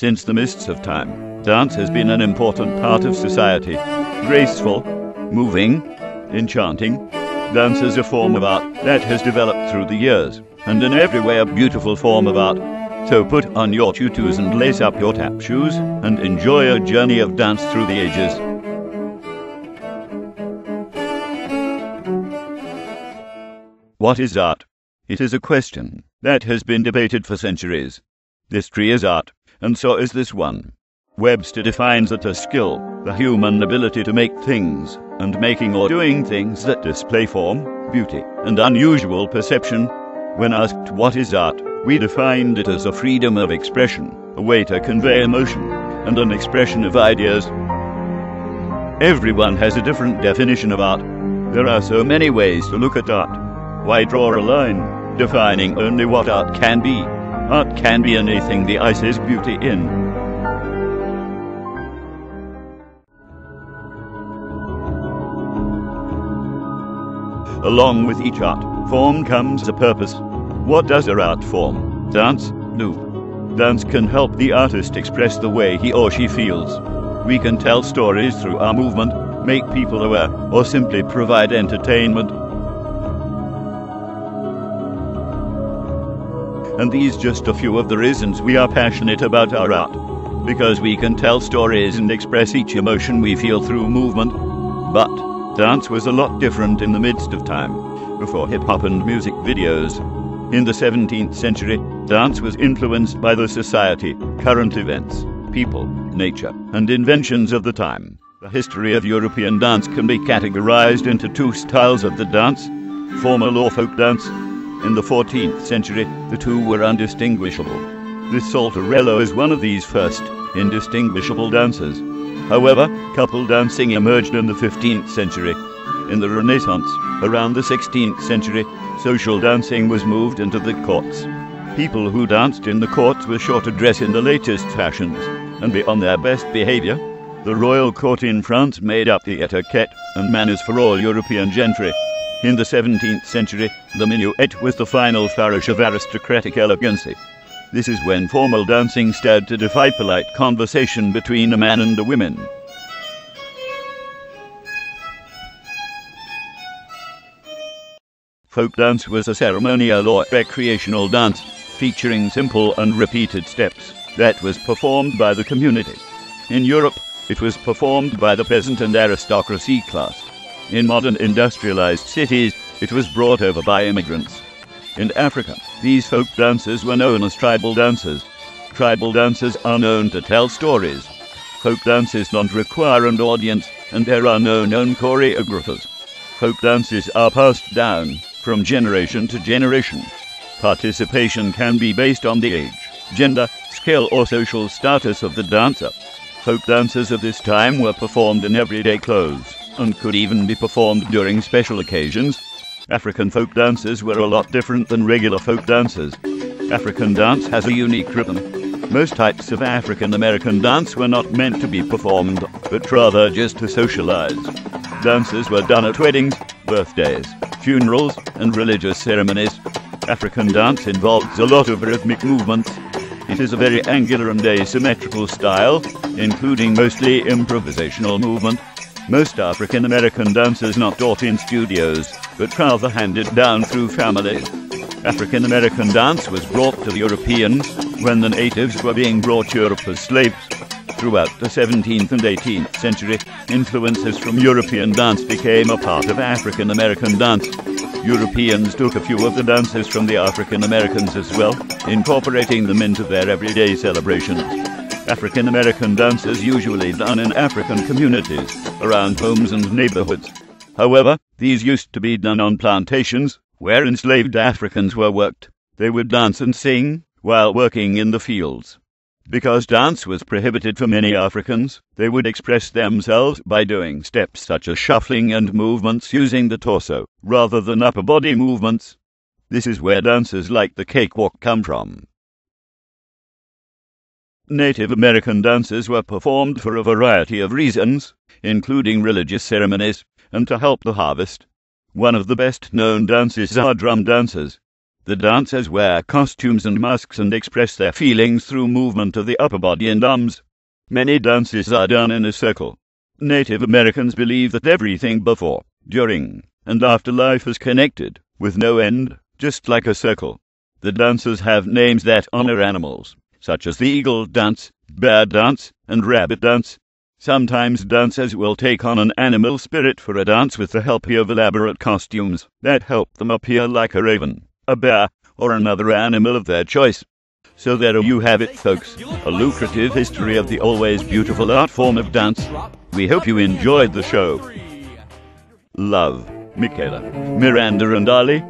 Since the mists of time, dance has been an important part of society. Graceful, moving, enchanting, dance is a form of art that has developed through the years, and in every way a beautiful form of art. So put on your tutus and lace up your tap shoes, and enjoy a journey of dance through the ages. What is art? It is a question that has been debated for centuries. This tree is art, and so is this one. Webster defines it as skill, the human ability to make things, and making or doing things that display form, beauty, and unusual perception. When asked what is art, we defined it as a freedom of expression, a way to convey emotion, and an expression of ideas. Everyone has a different definition of art. There are so many ways to look at art. Why draw a line, defining only what art can be? Art can be anything the eye sees beauty in. Along with each art form comes a purpose. What does a art form, dance, do? Dance can help the artist express the way he or she feels. We can tell stories through our movement, make people aware, or simply provide entertainment. And these just a few of the reasons we are passionate about our art. Because we can tell stories and express each emotion we feel through movement. But dance was a lot different in the midst of time, before hip-hop and music videos. In the 17th century, dance was influenced by the society, current events, people, nature, and inventions of the time. The history of European dance can be categorized into two styles of the dance, formal or folk dance. In the 14th century, the two were undistinguishable. The saltarello is one of these first, indistinguishable dances. However, couple dancing emerged in the 15th century. In the Renaissance, around the 16th century, social dancing was moved into the courts. People who danced in the courts were sure to dress in the latest fashions and be on their best behavior. The royal court in France made up the etiquette and manners for all European gentry. In the 17th century, the minuet was the final flourish of aristocratic elegancy. This is when formal dancing started to defy polite conversation between a man and a woman. Folk dance was a ceremonial or recreational dance, featuring simple and repeated steps, that was performed by the community. In Europe, it was performed by the peasant and aristocracy class. In modern industrialized cities, it was brought over by immigrants. In Africa, these folk dances were known as tribal dances. Tribal dances are known to tell stories. Folk dances don't require an audience, and there are no known choreographers. Folk dances are passed down from generation to generation. Participation can be based on the age, gender, skill, or social status of the dancer. Folk dances of this time were performed in everyday clothes, and could even be performed during special occasions. African folk dances were a lot different than regular folk dances. African dance has a unique rhythm. Most types of African American dance were not meant to be performed, but rather just to socialize. Dances were done at weddings, birthdays, funerals, and religious ceremonies. African dance involves a lot of rhythmic movements. It is a very angular and asymmetrical style, including mostly improvisational movement. Most African American dances not taught in studios, but rather handed down through families. African American dance was brought to the Europeans when the natives were being brought to Europe as slaves. Throughout the 17th and 18th century, influences from European dance became a part of African American dance. Europeans took a few of the dances from the African Americans as well, incorporating them into their everyday celebrations. African American dance is usually done in African communities, around homes and neighborhoods. However, these used to be done on plantations, where enslaved Africans were worked. They would dance and sing while working in the fields. Because dance was prohibited for many Africans, they would express themselves by doing steps such as shuffling and movements using the torso, rather than upper body movements. This is where dances like the cakewalk come from. Native American dances were performed for a variety of reasons, including religious ceremonies, and to help the harvest. One of the best-known dances are drum dances. The dancers wear costumes and masks and express their feelings through movement of the upper body and arms. Many dances are done in a circle. Native Americans believe that everything before, during, and after life is connected, with no end, just like a circle. The dancers have names that honor animals, such as the eagle dance, bear dance, and rabbit dance. Sometimes dancers will take on an animal spirit for a dance with the help of elaborate costumes that help them appear like a raven, a bear, or another animal of their choice. So there you have it, folks, a lucrative history of the always beautiful art form of dance. We hope you enjoyed the show. Love, Michaela, Miranda and Ali.